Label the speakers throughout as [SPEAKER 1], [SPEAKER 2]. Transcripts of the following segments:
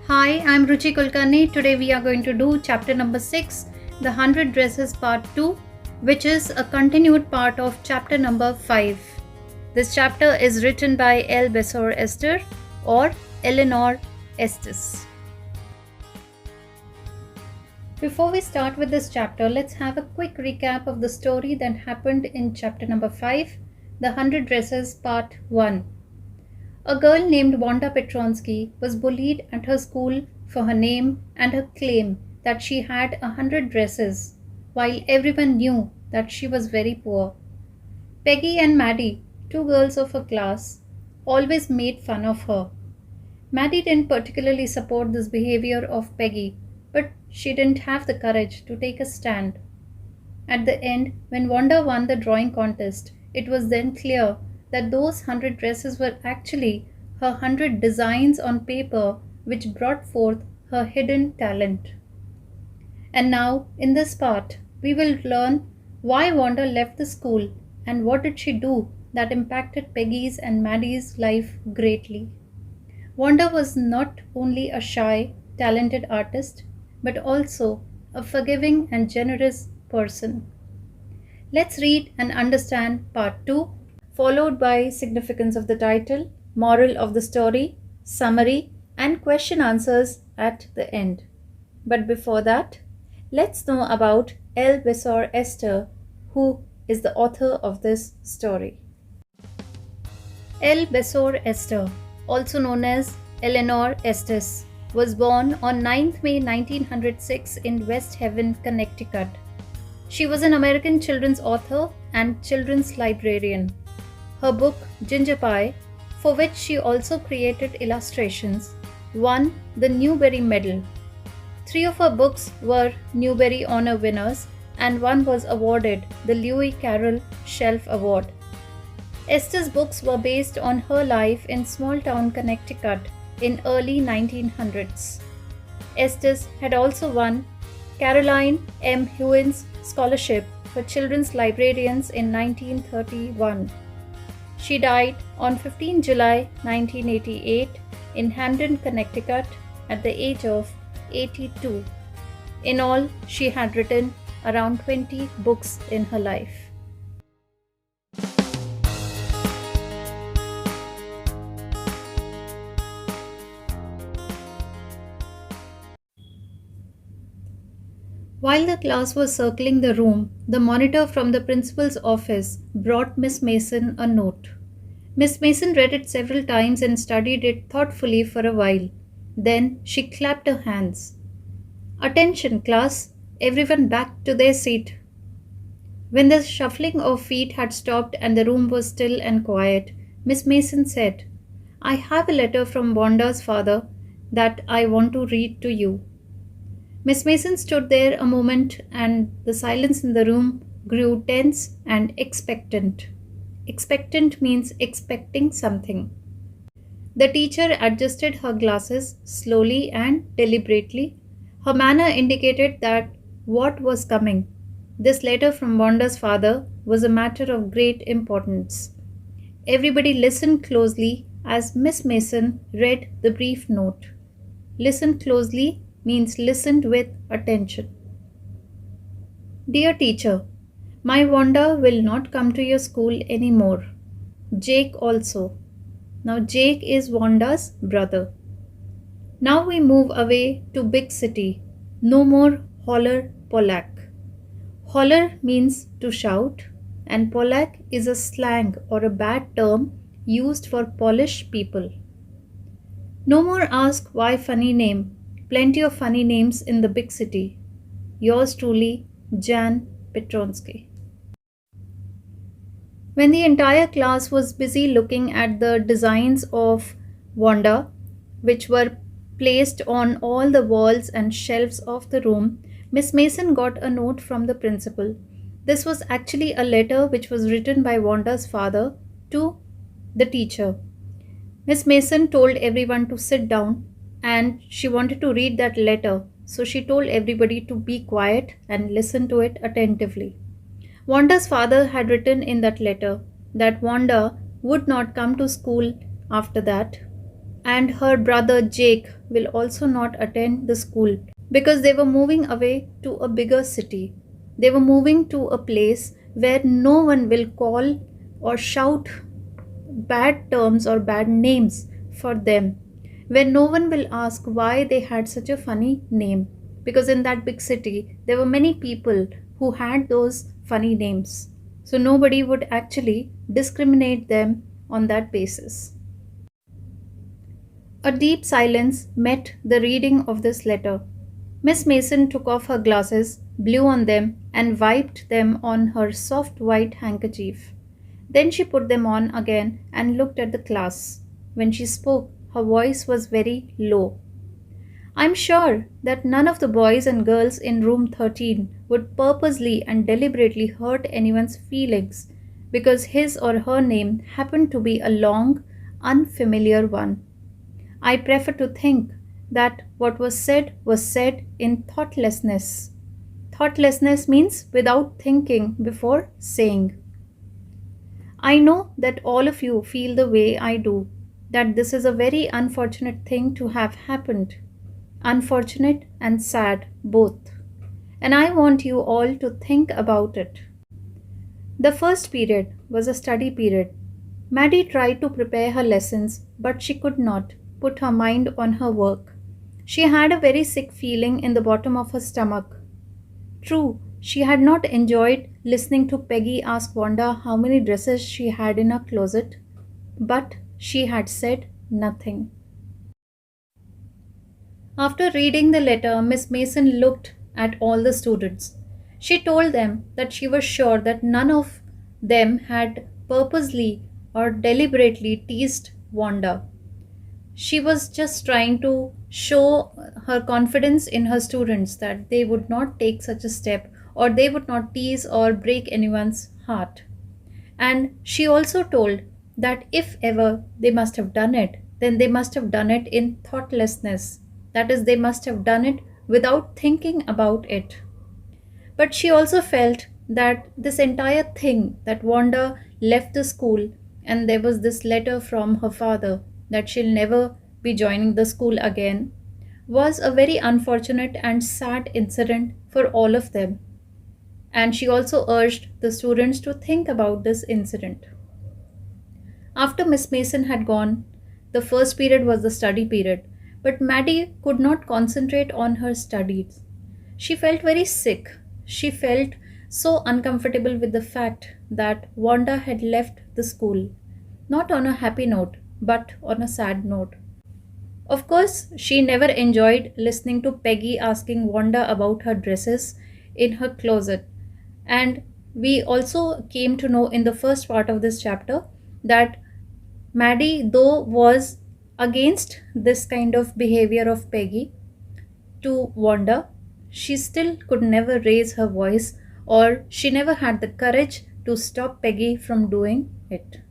[SPEAKER 1] Hi, I'm Ruchi Kulkarni. Today we are going to do chapter number 6, The 100 Dresses Part 2, which is a continued part of chapter number 5. This chapter is written by L. Besor Esther or Eleanor Estes. Before we start with this chapter, let's have a quick recap of the story that happened in chapter number 5, The 100 Dresses Part 1. A girl named Wanda Petronsky was bullied at her school for her name and her claim that she had 100 dresses, while everyone knew that she was very poor. Peggy and Maddie, two girls of her class, always made fun of her. Maddie didn't particularly support this behavior of Peggy, but she didn't have the courage to take a stand. At the end, when Wanda won the drawing contest, it was then clear that those 100 dresses were actually her 100 designs on paper which brought forth her hidden talent. And now, in this part, we will learn why Wanda left the school and what did she do that impacted Peggy's and Maddie's life greatly. Wanda was not only a shy, talented artist, but also a forgiving and generous person. Let's read and understand part 2, followed by significance of the title, moral of the story, summary, and question answers at the end. But before that, let's know about L. Besor Esther, who is the author of this story. L. Besor Esther, also known as Eleanor Estes, was born on 9th May 1906 in West Haven, Connecticut. She was an American children's author and children's librarian. Her book, Ginger Pie, for which she also created illustrations, won the Newbery Medal. 3 of her books were Newbery Honor winners, and one was awarded the Lewis Carroll Shelf Award. Esther's books were based on her life in small-town Connecticut in early 1900s. Estes had also won Caroline M. Hewins Scholarship for Children's Librarians in 1931. She died on 15 July 1988 in Hamden, Connecticut at the age of 82. In all, she had written around 20 books in her life. While the class was circling the room, the monitor from the principal's office brought Miss Mason a note. Miss Mason read it several times and studied it thoughtfully for a while. Then she clapped her hands. "Attention, class! Everyone back to their seat." When the shuffling of feet had stopped and the room was still and quiet, Miss Mason said, "I have a letter from Wanda's father that I want to read to you." Miss Mason stood there a moment and the silence in the room grew tense and expectant. Expectant means expecting something. The teacher adjusted her glasses slowly and deliberately. Her manner indicated that what was coming. This letter from Wanda's father was a matter of great importance. Everybody listened closely as Miss Mason read the brief note. Listen closely means listened with attention. "Dear teacher, my Wanda will not come to your school anymore. Jake also." Now Jake is Wanda's brother. "Now we move away to big city. No more holler Polak." Holler means to shout, and Polak is a slang or a bad term used for Polish people. "No more ask why funny name. Plenty of funny names in the big city. Yours truly, Jan Petronsky." When the entire class was busy looking at the designs of Wanda, which were placed on all the walls and shelves of the room, Miss Mason got a note from the principal. This was actually a letter which was written by Wanda's father to the teacher. Miss Mason told everyone to sit down and she wanted to read that letter, so she told everybody to be quiet and listen to it attentively. Wanda's father had written in that letter that Wanda would not come to school after that, and her brother Jake will also not attend the school because they were moving away to a bigger city. They were moving to a place where no one will call or shout bad terms or bad names for them, where no one will ask why they had such a funny name. Because in that big city, there were many people who had those funny names. So nobody would actually discriminate them on that basis. A deep silence met the reading of this letter. Miss Mason took off her glasses, blew on them, and wiped them on her soft white handkerchief. Then she put them on again and looked at the class. When she spoke, her voice was very low. I'm sure that none of the boys and girls in room 13 would purposely and deliberately hurt anyone's feelings because his or her name happened to be a long, unfamiliar one. I prefer to think that what was said in thoughtlessness. Thoughtlessness means without thinking before saying. I know that all of you feel the way I do, that this is a very unfortunate thing to have happened. Unfortunate and sad both. And I want you all to think about it. The first period was a study period. Maddie tried to prepare her lessons, but she could not put her mind on her work. She had a very sick feeling in the bottom of her stomach. True, she had not enjoyed listening to Peggy ask Wanda how many dresses she had in her closet, but she had said nothing. After reading the letter, Miss Mason looked at all the students. She told them that she was sure that none of them had purposely or deliberately teased Wanda. She was just trying to show her confidence in her students that they would not take such a step or they would not tease or break anyone's heart. And she also told that if ever they must have done it, then they must have done it in thoughtlessness. That is, they must have done it without thinking about it. But she also felt that this entire thing, that Wanda left the school and there was this letter from her father that she'll never be joining the school again, was a very unfortunate and sad incident for all of them. And she also urged the students to think about this incident. After Miss Mason had gone, the first period was the study period, but Maddie could not concentrate on her studies. She felt very sick. She felt so uncomfortable with the fact that Wanda had left the school, not on a happy note, but on a sad note. Of course, she never enjoyed listening to Peggy asking Wanda about her dresses in her closet. And we also came to know in the first part of this chapter that Maddie, though, was against this kind of behavior of Peggy to Wanda, she still could never raise her voice or she never had the courage to stop Peggy from doing it.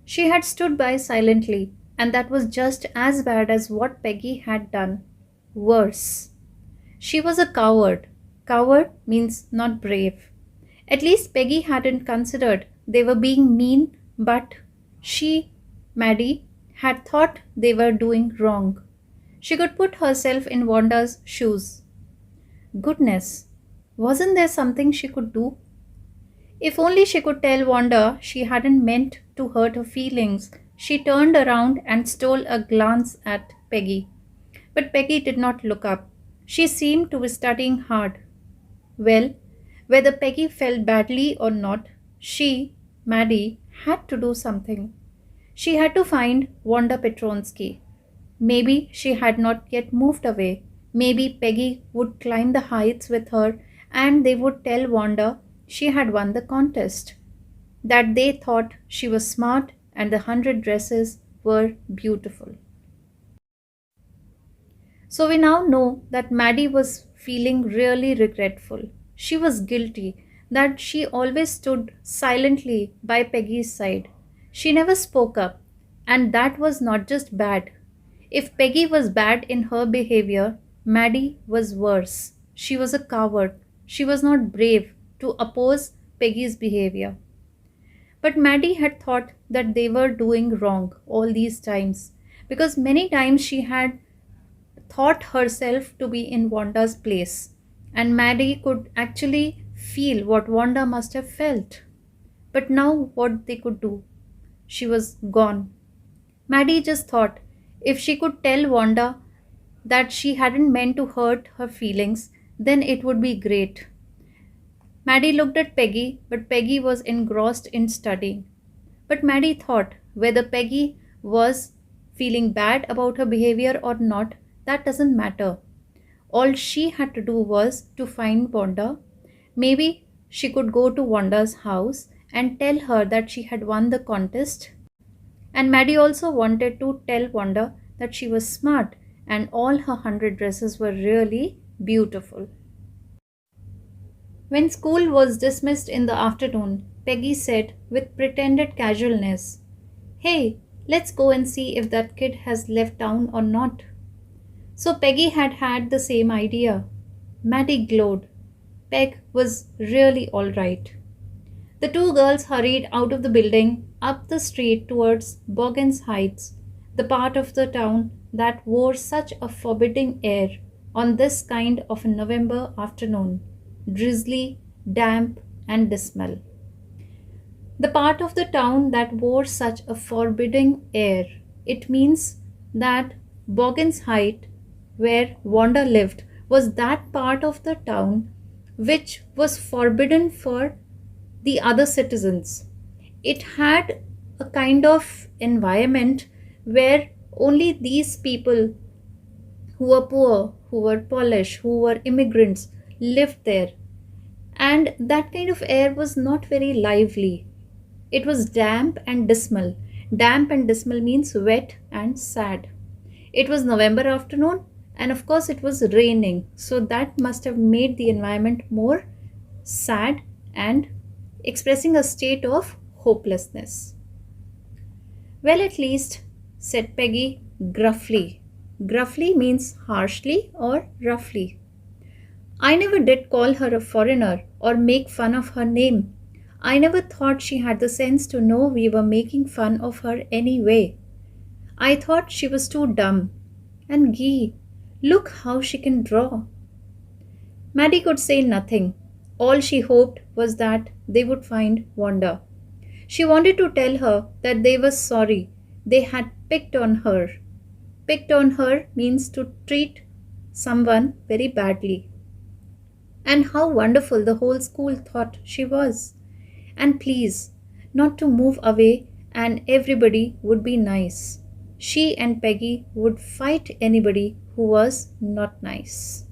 [SPEAKER 1] She had stood by silently, and that was just as bad as what Peggy had done. Worse. She was a coward. Coward means not brave. At least Peggy hadn't considered they were being mean, but she, Maddie, had thought they were doing wrong. She could put herself in Wanda's shoes. Goodness, wasn't there something she could do? If only she could tell Wanda she hadn't meant to hurt her feelings. She turned around and stole a glance at Peggy. But Peggy did not look up. She seemed to be studying hard. Well, whether Peggy felt badly or not, she, Maddie, had to do something. She had to find Wanda Petronsky. Maybe she had not yet moved away. Maybe Peggy would climb the heights with her and they would tell Wanda she had won the contest, that they thought she was smart and the 100 dresses were beautiful. So we now know that Maddie was feeling really regretful. She was guilty that she always stood silently by Peggy's side. She never spoke up, and that was not just bad. If Peggy was bad in her behavior, Maddie was worse. She was a coward. She was not brave to oppose Peggy's behavior. But Maddie had thought that they were doing wrong all these times because many times she had thought herself to be in Wanda's place, and Maddie could actually feel what Wanda must have felt. But now, what they could do? She was gone. Maddie just thought if she could tell Wanda that she hadn't meant to hurt her feelings, then it would be great. Maddie looked at Peggy, but Peggy was engrossed in studying. But Maddie thought whether Peggy was feeling bad about her behavior or not, that doesn't matter. All she had to do was to find Wanda. Maybe she could go to Wanda's house and tell her that she had won the contest. And Maddie also wanted to tell Wanda that she was smart and all her 100 dresses were really beautiful. When school was dismissed in the afternoon, Peggy said with pretended casualness, "Hey, let's go and see if that kid has left town or not." So Peggy had had the same idea. Maddie glowed. Peg was really all right. The two girls hurried out of the building, up the street towards Boggan's Heights, the part of the town that wore such a forbidding air on this kind of a November afternoon, drizzly, damp, and dismal. The part of the town that wore such a forbidding air, it means that Boggan's Height, where Wanda lived, was that part of the town which was forbidden for the other citizens. It had a kind of environment where only these people who were poor, who were Polish, who were immigrants lived there. And that kind of air was not very lively. It was damp and dismal. Damp and dismal means wet and sad. It was November afternoon, and of course it was raining, so that must have made the environment more sad and expressing a state of hopelessness. "Well, at least," said Peggy gruffly. Gruffly means harshly or roughly. "I never did call her a foreigner or make fun of her name. I never thought she had the sense to know we were making fun of her anyway. I thought she was too dumb. And gee, look how she can draw." Maddie could say nothing. All she hoped was that they would find Wanda. She wanted to tell her that they were sorry they had picked on her. Picked on her means to treat someone very badly. And how wonderful the whole school thought she was. And please, not to move away and everybody would be nice. She and Peggy would fight anybody who was not nice.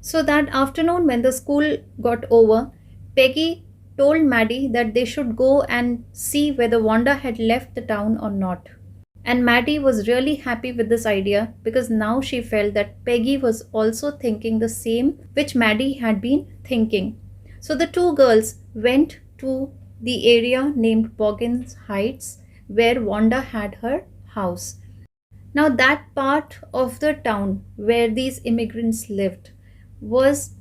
[SPEAKER 1] So that afternoon when the school got over, Peggy told Maddie that they should go and see whether Wanda had left the town or not. And Maddie was really happy with this idea because now she felt that Peggy was also thinking the same which Maddie had been thinking. So the two girls went to the area named Boggan's Heights where Wanda had her house. Now that part of the town where these immigrants lived was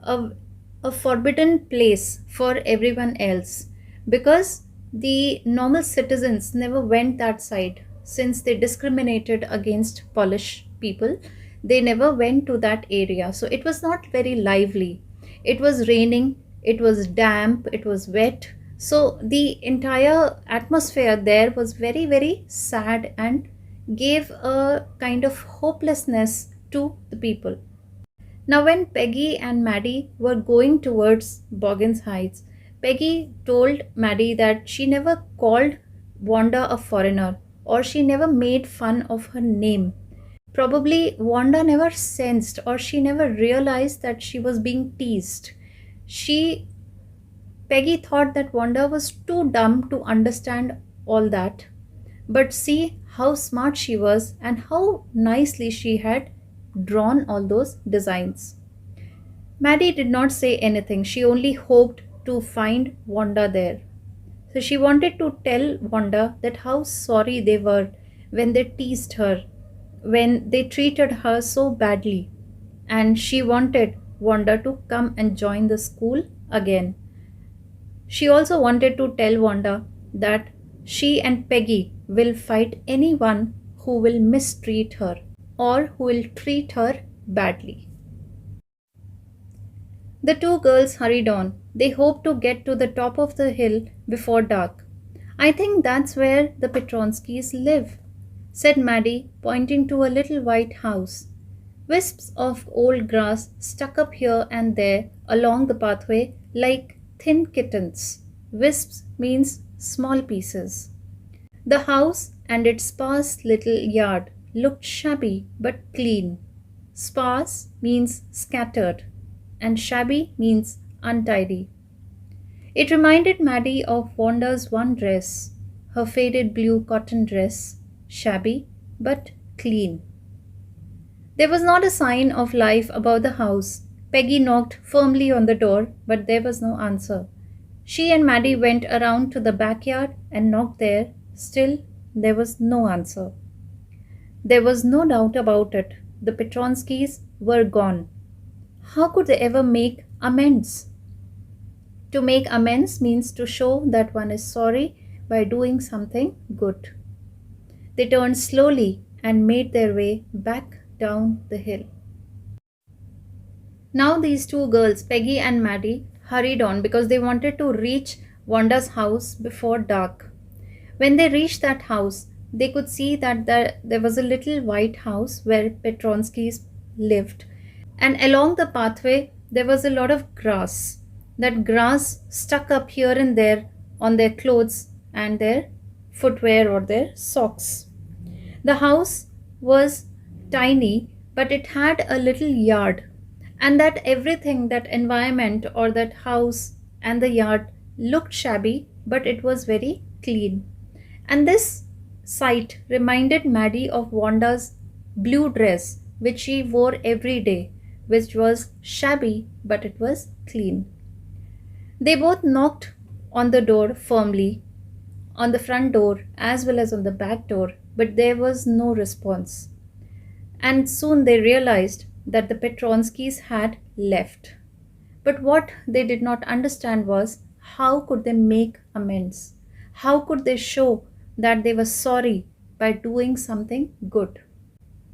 [SPEAKER 1] a forbidden place for everyone else because the normal citizens never went that side. Since they discriminated against Polish people, they never went to that area. So it was not very lively. It was raining, it was damp, it was wet. So the entire atmosphere there was very, very sad and gave a kind of hopelessness to the people. Now, when Peggy and Maddie were going towards Boggan's Heights, Peggy told Maddie that she never called Wanda a foreigner or she never made fun of her name. Probably Wanda never sensed or she never realized that she was being teased. Peggy thought that Wanda was too dumb to understand all that. But see how smart she was and how nicely she had drawn all those designs. Maddie did not say anything. She only hoped to find Wanda there. So she wanted to tell Wanda that how sorry they were when they teased her, when they treated her so badly. And she wanted Wanda to come and join the school again. She also wanted to tell Wanda that she and Peggy will fight anyone who will mistreat her or who will treat her badly. The two girls hurried on. They hoped to get to the top of the hill before dark. I think that's where the Petronskis live, said Maddie, pointing to a little white house. Wisps of old grass stuck up here and there along the pathway like thin kittens. Wisps means small pieces. The house and its sparse little yard looked shabby but clean. Sparse means scattered, and shabby means untidy. It reminded Maddie of Wanda's one dress, her faded blue cotton dress, shabby but clean. There was not a sign of life about the house. Peggy knocked firmly on the door, but there was no answer. She and Maddie went around to the backyard and knocked there. Still, there was no answer. There was no doubt about it. The Petronskis were gone. How could they ever make amends? To make amends means to show that one is sorry by doing something good. They turned slowly and made their way back down the hill. Now these two girls, Peggy and Maddie, hurried on because they wanted to reach Wanda's house before dark. When they reached that house, they could see that there was a little white house where Petronskis lived. And along the pathway, there was a lot of grass. That grass stuck up here and there on their clothes and their footwear or their socks. The house was tiny, but it had a little yard, and that everything, that environment or that house and the yard looked shabby, but it was very clean. And this sight reminded Maddie of Wanda's blue dress, which she wore every day, which was shabby, but it was clean. They both knocked on the door firmly, on the front door as well as on the back door, but there was no response. And soon they realized that the Petronskis had left. But what they did not understand was, how could they make amends? How could they show that they were sorry by doing something good?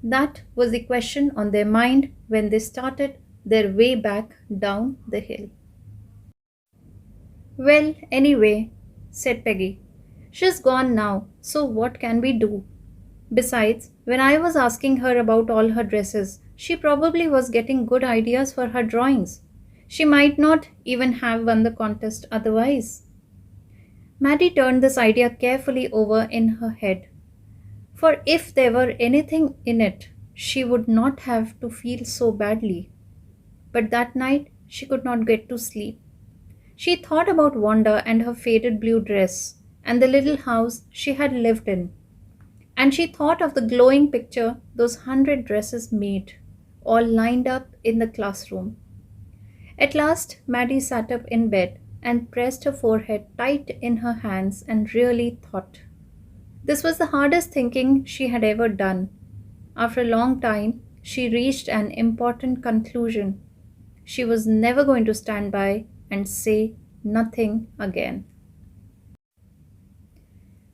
[SPEAKER 1] That was the question on their mind when they started their way back down the hill. Well, anyway, said Peggy, she's gone now, so what can we do? Besides, when I was asking her about all her dresses, she probably was getting good ideas for her drawings. She might not even have won the contest otherwise. Maddie turned this idea carefully over in her head. For if there were anything in it, she would not have to feel so badly. But that night, she could not get to sleep. She thought about Wanda and her faded blue dress and the little house she had lived in. And she thought of the glowing picture those 100 dresses made, all lined up in the classroom. At last, Maddie sat up in bed and pressed her forehead tight in her hands and really thought. This was the hardest thinking she had ever done. After a long time, she reached an important conclusion. She was never going to stand by and say nothing again.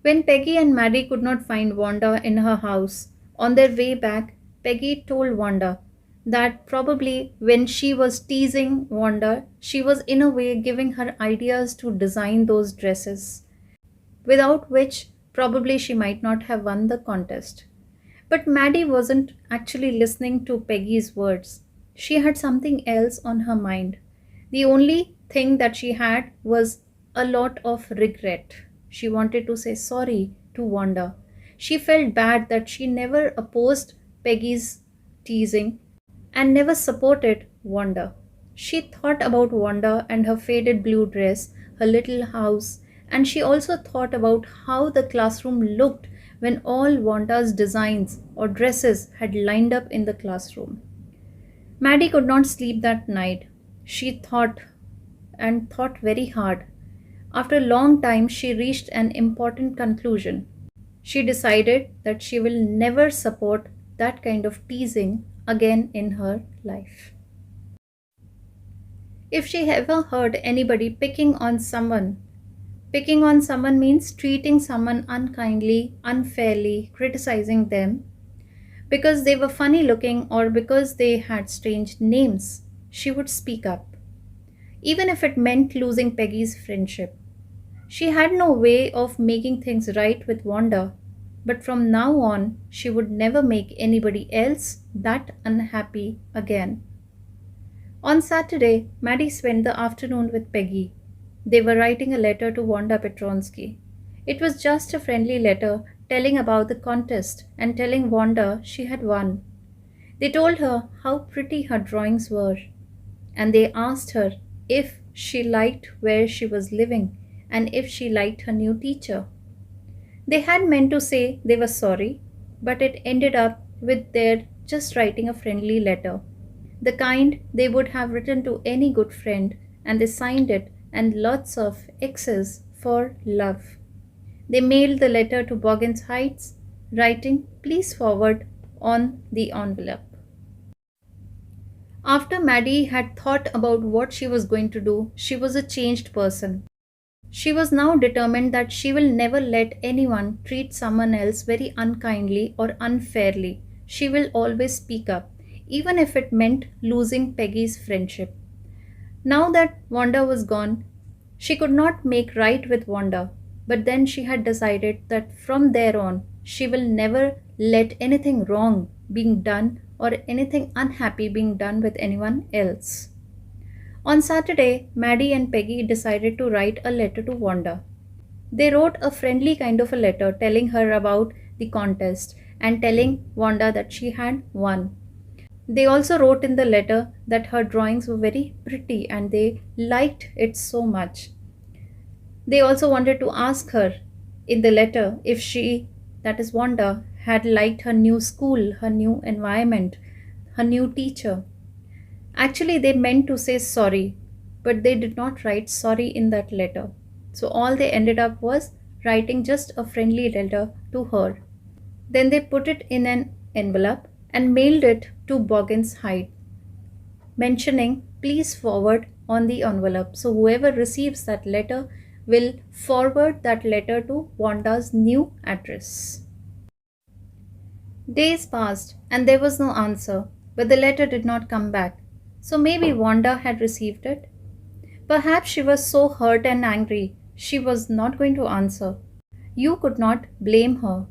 [SPEAKER 1] When Peggy and Maddie could not find Wanda in her house, on their way back, Peggy told Wanda that probably when she was teasing Wanda, she was in a way giving her ideas to design those dresses, without which probably she might not have won the contest. But Maddie wasn't actually listening to Peggy's words. She had something else on her mind. The only thing that she had was a lot of regret. She wanted to say sorry to Wanda. She felt bad that she never opposed Peggy's teasing and never supported Wanda. She thought about Wanda and her faded blue dress, her little house, and she also thought about how the classroom looked when all Wanda's designs or dresses had lined up in the classroom. Maddie could not sleep that night. She thought and thought very hard. After a long time, she reached an important conclusion. She decided that she will never support that kind of teasing again in her life. If she ever heard anybody picking on someone means treating someone unkindly, unfairly, criticizing them because they were funny looking or because they had strange names, she would speak up, even if it meant losing Peggy's friendship. She had no way of making things right with Wanda, but from now on, she would never make anybody else that unhappy again. On Saturday, Maddie spent the afternoon with Peggy. They were writing a letter to Wanda Petronsky. It was just a friendly letter telling about the contest and telling Wanda she had won. They told her how pretty her drawings were, and they asked her if she liked where she was living and if she liked her new teacher. They had meant to say they were sorry, but it ended up with their just writing a friendly letter, the kind they would have written to any good friend, and they signed it and lots of X's for love. They mailed the letter to Boggins Heights, writing "Please forward" on the envelope. After Maddie had thought about what she was going to do, she was a changed person. She was now determined that she will never let anyone treat someone else very unkindly or unfairly. She will always speak up, even if it meant losing Peggy's friendship. Now that Wanda was gone, she could not make right with Wanda, but then she had decided that from there on, she will never let anything wrong being done or anything unhappy being done with anyone else. On Saturday, Maddie and Peggy decided to write a letter to Wanda. They wrote a friendly kind of a letter telling her about the contest and telling Wanda that she had won. They also wrote in the letter that her drawings were very pretty and they liked it so much. They also wanted to ask her in the letter if she, that is Wanda, had liked her new school, her new environment, her new teacher. Actually, they meant to say sorry, but they did not write sorry in that letter. So all they ended up was writing just a friendly letter to her. Then they put it in an envelope and mailed it to Boggins Heights, mentioning "Please forward" on the envelope. So whoever receives that letter will forward that letter to Wanda's new address. Days passed and there was no answer, but the letter did not come back. So maybe Wanda had received it. Perhaps she was so hurt and angry she was not going to answer. You could not blame her.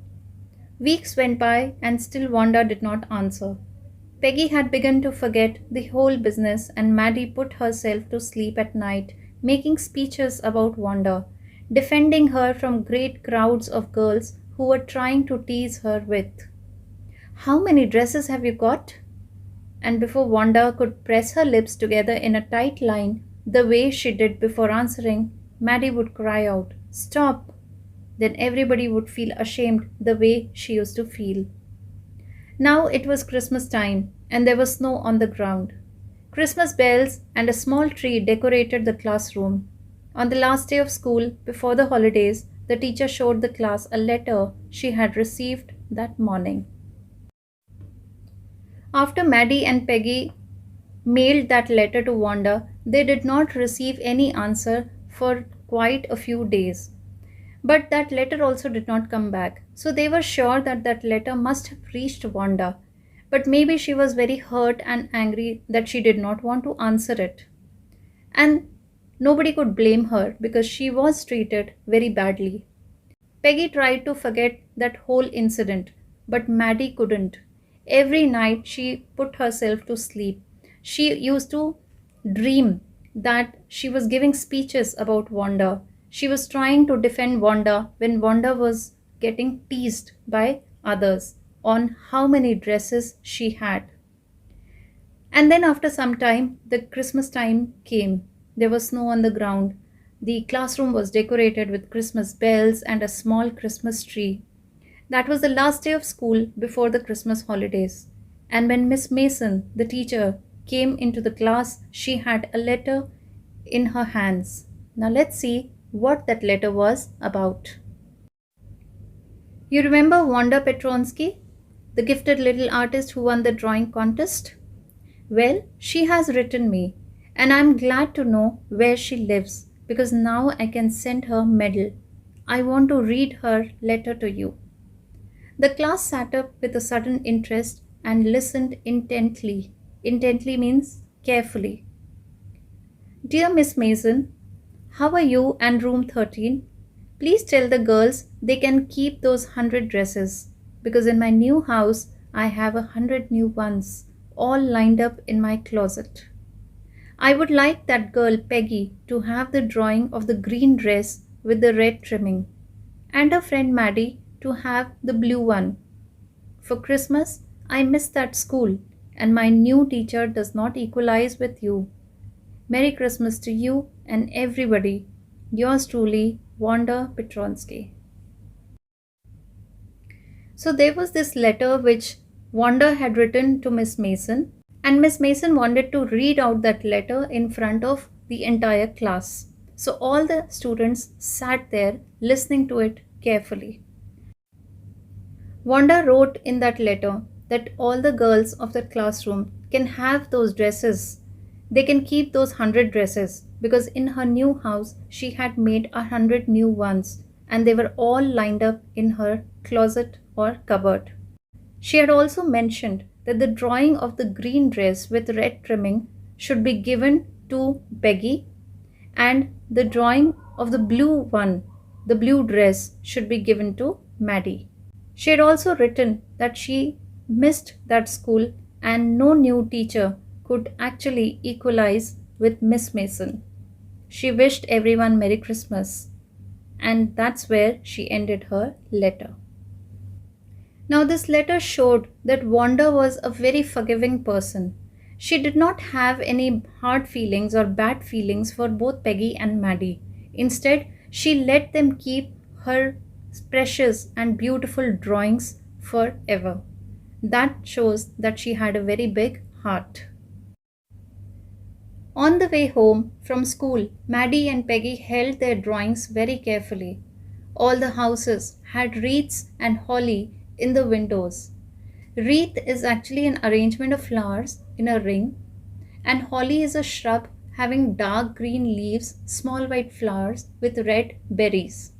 [SPEAKER 1] Weeks went by and still Wanda did not answer. Peggy had begun to forget the whole business and Maddie put herself to sleep at night, making speeches about Wanda, defending her from great crowds of girls who were trying to tease her with, "How many dresses have you got?" And before Wanda could press her lips together in a tight line, the way she did before answering, Maddie would cry out, "Stop!" Then everybody would feel ashamed the way she used to feel. Now it was Christmas time and there was snow on the ground. Christmas bells and a small tree decorated the classroom. On the last day of school, before the holidays, the teacher showed the class a letter she had received that morning. After Maddie and Peggy mailed that letter to Wanda, they did not receive any answer for quite a few days. But that letter also did not come back, so they were sure that that letter must have reached Wanda. But maybe she was very hurt and angry that she did not want to answer it. And nobody could blame her because she was treated very badly. Peggy tried to forget that whole incident, but Maddie couldn't. Every night she put herself to sleep. She used to dream that she was giving speeches about Wanda. She was trying to defend Wanda when Wanda was getting teased by others on how many dresses she had. And then after some time, the Christmas time came. There was snow on the ground. The classroom was decorated with Christmas bells and a small Christmas tree. That was the last day of school before the Christmas holidays. And when Miss Mason, the teacher, came into the class, she had a letter in her hands. Now let's see what that letter was about. You remember Wanda Petronsky, the gifted little artist who won the drawing contest? Well, she has written me, And I'm glad to know where she lives because now I can send her medal. I want to read her letter to you. The class sat up with a sudden interest and listened intently. Intently means carefully. Dear Miss Mason, how are you and room 13? Please tell the girls they can keep those 100 dresses because in my new house I have 100 new ones all lined up in my closet. I would like that girl Peggy to have the drawing of the green dress with the red trimming and her friend Maddie to have the blue one. For Christmas, I miss that school and my new teacher does not equalize with you. Merry Christmas to you and everybody. Yours truly, Wanda Petronsky. So there was this letter which Wanda had written to Miss Mason, and Miss Mason wanted to read out that letter in front of the entire class. So all the students sat there listening to it carefully. Wanda wrote in that letter that all the girls of the classroom can have those dresses. They can keep those 100 dresses because in her new house she had made 100 new ones and they were all lined up in her closet or cupboard. She had also mentioned that the drawing of the green dress with red trimming should be given to Peggy and the drawing of the blue one, the blue dress, should be given to Maddie. She had also written that she missed that school and no new teacher could actually equalize with Miss Mason. She wished everyone Merry Christmas, and that's where she ended her letter. Now, this letter showed that Wanda was a very forgiving person. She did not have any hard feelings or bad feelings for both Peggy and Maddie. Instead, she let them keep her precious and beautiful drawings forever. That shows that she had a very big heart. On the way home from school, Maddie and Peggy held their drawings very carefully. All the houses had wreaths and holly in the windows. Wreath is actually an arrangement of flowers in a ring, and holly is a shrub having dark green leaves, small white flowers with red berries.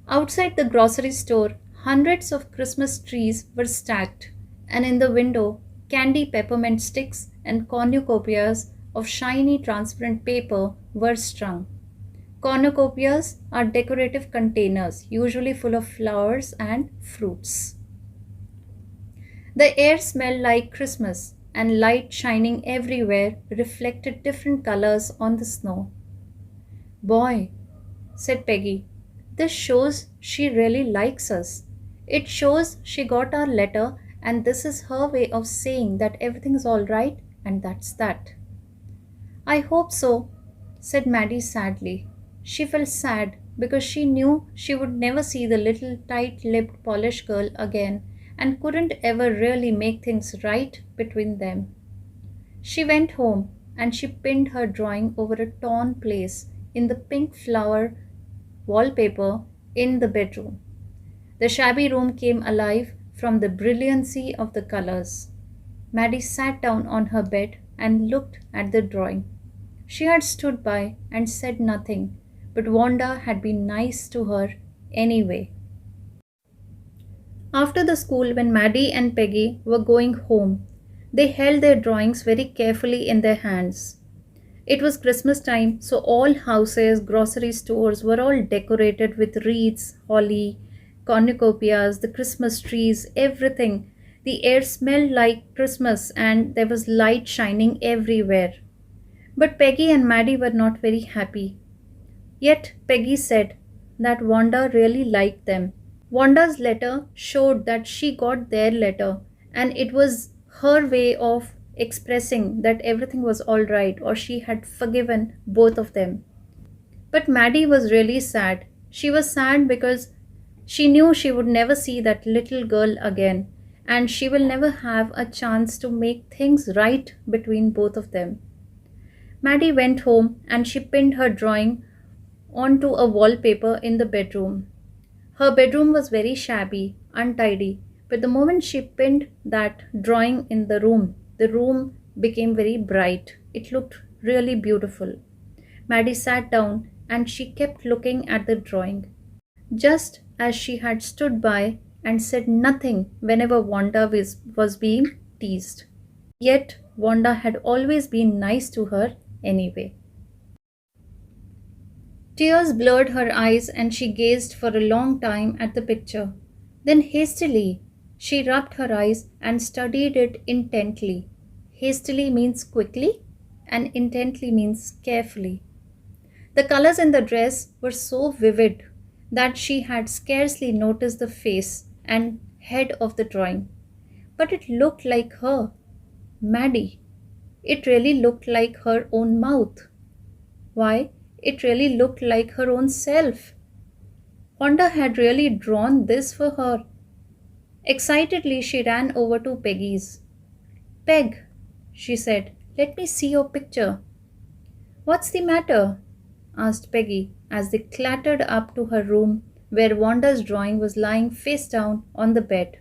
[SPEAKER 1] Outside the grocery store, hundreds of Christmas trees were stacked, and in the window, candy peppermint sticks and cornucopias of shiny transparent paper were strung. Cornucopias are decorative containers, usually full of flowers and fruits. The air smelled like Christmas, and light shining everywhere reflected different colors on the snow. Boy, said Peggy, this shows she really likes us. It shows she got our letter, and this is her way of saying that everything's all right, and that's that. I hope so, said Maddie sadly. She felt sad because she knew she would never see the little tight lipped Polish girl again and couldn't ever really make things right between them. She went home and she pinned her drawing over a torn place in the pink flower wallpaper in the bedroom. The shabby room came alive from the brilliancy of the colors. Maddie sat down on her bed and looked at the drawing. She had stood by and said nothing, but Wanda had been nice to her anyway. After the school, when Maddie and Peggy were going home, they held their drawings very carefully in their hands. It was Christmas time, so all houses, grocery stores were all decorated with wreaths, holly, cornucopias, the Christmas trees, everything. The air smelled like Christmas and there was light shining everywhere. But Peggy and Maddie were not very happy. Yet Peggy said that Wanda really liked them. Wanda's letter showed that she got their letter and it was her way of expressing that everything was all right or she had forgiven both of them. But Maddie was really sad. She was sad because she knew she would never see that little girl again and she will never have a chance to make things right between both of them. Maddie went home and she pinned her drawing onto a wallpaper in the bedroom. Her bedroom was very shabby, untidy, but the moment she pinned that drawing in the room became very bright. It looked really beautiful. Maddie sat down and she kept looking at the drawing, just as she had stood by and said nothing whenever Wanda was being teased. Yet Wanda had always been nice to her anyway. Tears blurred her eyes and she gazed for a long time at the picture. Then hastily, she rubbed her eyes and studied it intently. Hastily means quickly, and intently means carefully. The colors in the dress were so vivid that she had scarcely noticed the face and head of the drawing. But it looked like her, Maddie. It really looked like her own mouth. Why, it really looked like her own self. Wanda had really drawn this for her. Excitedly, she ran over to Peggy's. Peg, she said, let me see your picture. What's the matter? Asked Peggy as they clattered up to her room where Wanda's drawing was lying face down on the bed.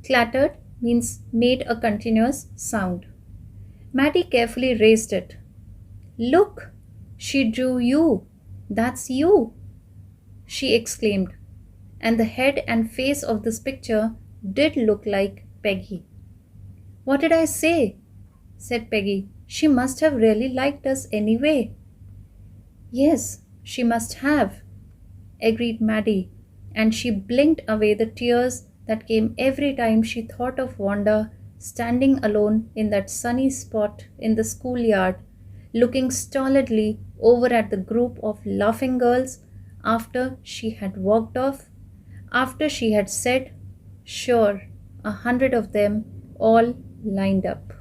[SPEAKER 1] Clattered means made a continuous sound. Maddie carefully raised it. Look, she drew you. That's you, she exclaimed. And the head and face of this picture did look like Peggy. What did I say? Said Peggy. She must have really liked us anyway. Yes, she must have, agreed Maddie, and she blinked away the tears that came every time she thought of Wanda standing alone in that sunny spot in the schoolyard, looking stolidly over at the group of laughing girls after she had walked off, after she had said, sure, 100 of them all lined up.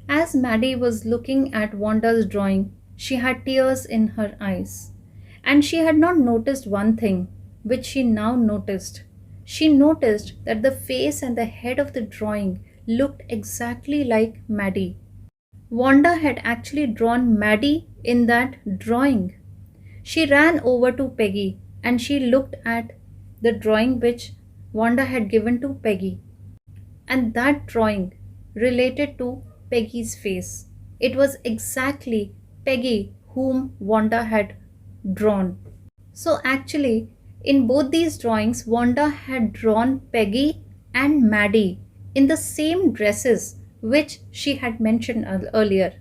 [SPEAKER 1] As Maddie was looking at Wanda's drawing, she had tears in her eyes. And she had not noticed one thing, which she now noticed. She noticed that the face and the head of the drawing looked exactly like Maddie. Wanda had actually drawn Maddie in that drawing. She ran over to Peggy and she looked at the drawing which Wanda had given to Peggy. And that drawing related to Peggy's face. It was exactly Peggy whom Wanda had drawn. So actually, in both these drawings, Wanda had drawn Peggy and Maddie in the same dresses which she had mentioned earlier.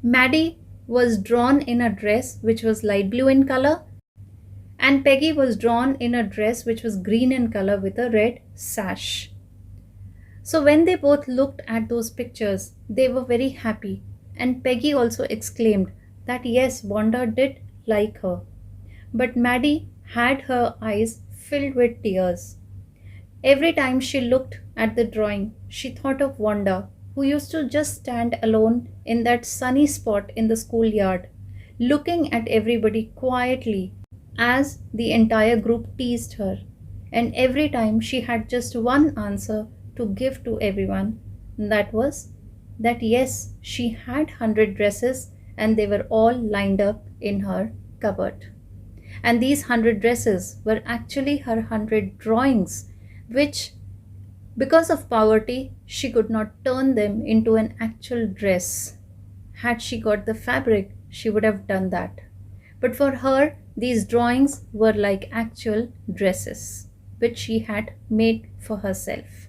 [SPEAKER 1] Maddie was drawn in a dress which was light blue in color, and Peggy was drawn in a dress which was green in color with a red sash. So when they both looked at those pictures, they were very happy, and Peggy also exclaimed that yes, Wanda did like her. But Maddie had her eyes filled with tears. Every time she looked at the drawing, she thought of Wanda, who used to just stand alone in that sunny spot in the schoolyard, looking at everybody quietly as the entire group teased her. And every time she had just one answer to give to everyone, and that was that yes, she had 100 dresses and they were all lined up in her cupboard. And these 100 dresses were actually her 100 drawings, which, because of poverty, she could not turn them into an actual dress. Had she got the fabric, she would have done that. But for her, these drawings were like actual dresses, which she had made for herself.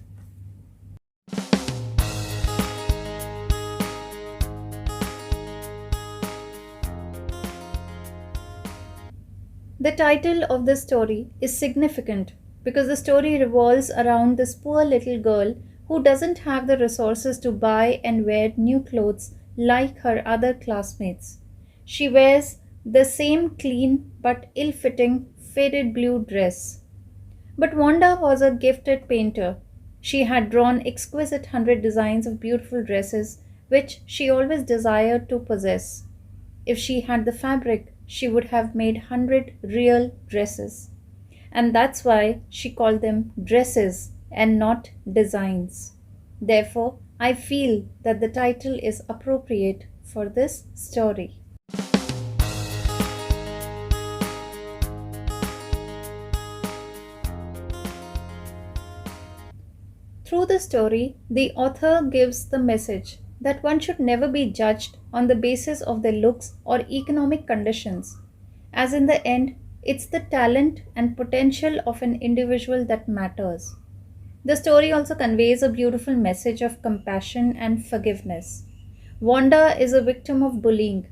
[SPEAKER 1] The title of the story is significant because the story revolves around this poor little girl who doesn't have the resources to buy and wear new clothes like her other classmates. She wears the same clean but ill-fitting faded blue dress. But Wanda was a gifted painter. She had drawn exquisite 100 designs of beautiful dresses which she always desired to possess. If she had the fabric, she would have made 100 real dresses. And that's why she called them dresses and not designs. Therefore, I feel that the title is appropriate for this story. Through the story, the author gives the message that one should never be judged on the basis of their looks or economic conditions, as in the end, it's the talent and potential of an individual that matters. The story also conveys a beautiful message of compassion and forgiveness. Wanda is a victim of bullying.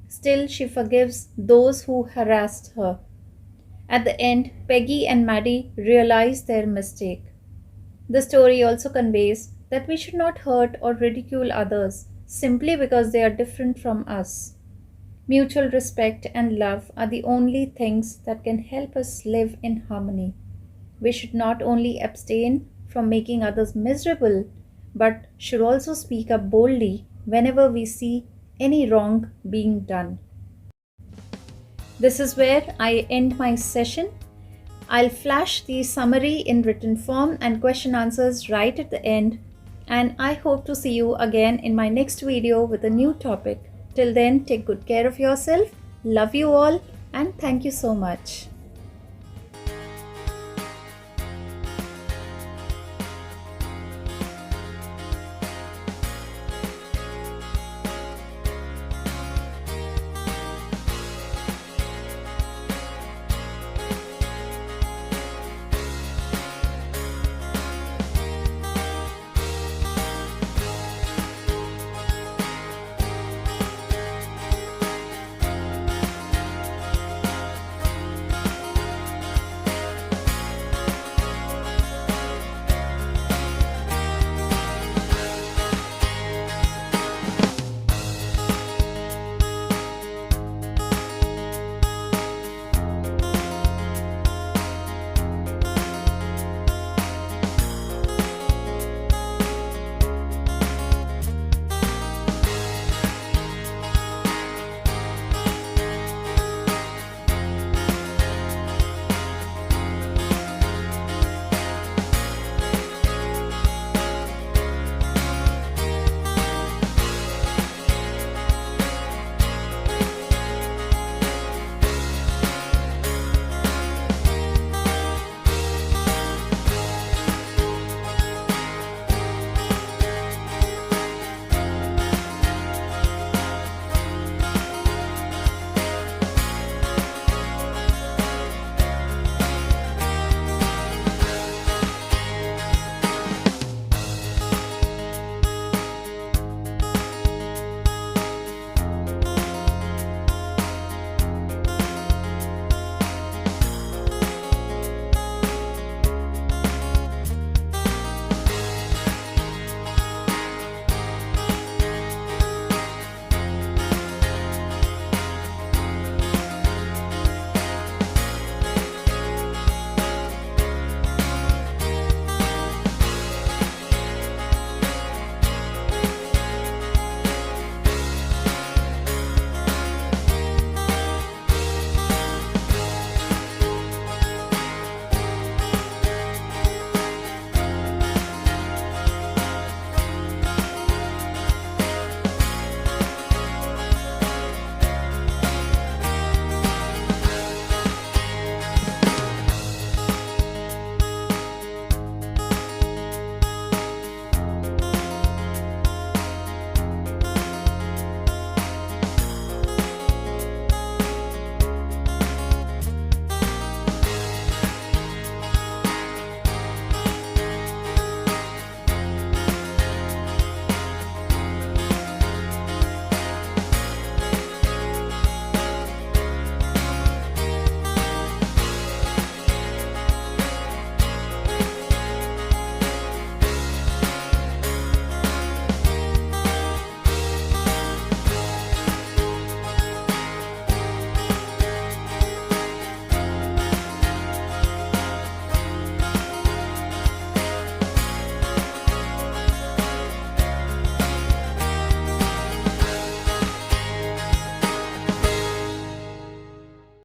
[SPEAKER 1] Still, she forgives those who harassed her. At the end, Peggy and Maddie realize their mistake. The story also conveys that we should not hurt or ridicule others simply because they are different from us. Mutual respect and love are the only things that can help us live in harmony. We should not only abstain from making others miserable, but should also speak up boldly whenever we see any wrong being done. This is where I end my session. I'll flash the summary in written form and question answers right at the end. And I hope to see you again in my next video with a new topic. Till then, take good care of yourself. Love you all and thank you so much.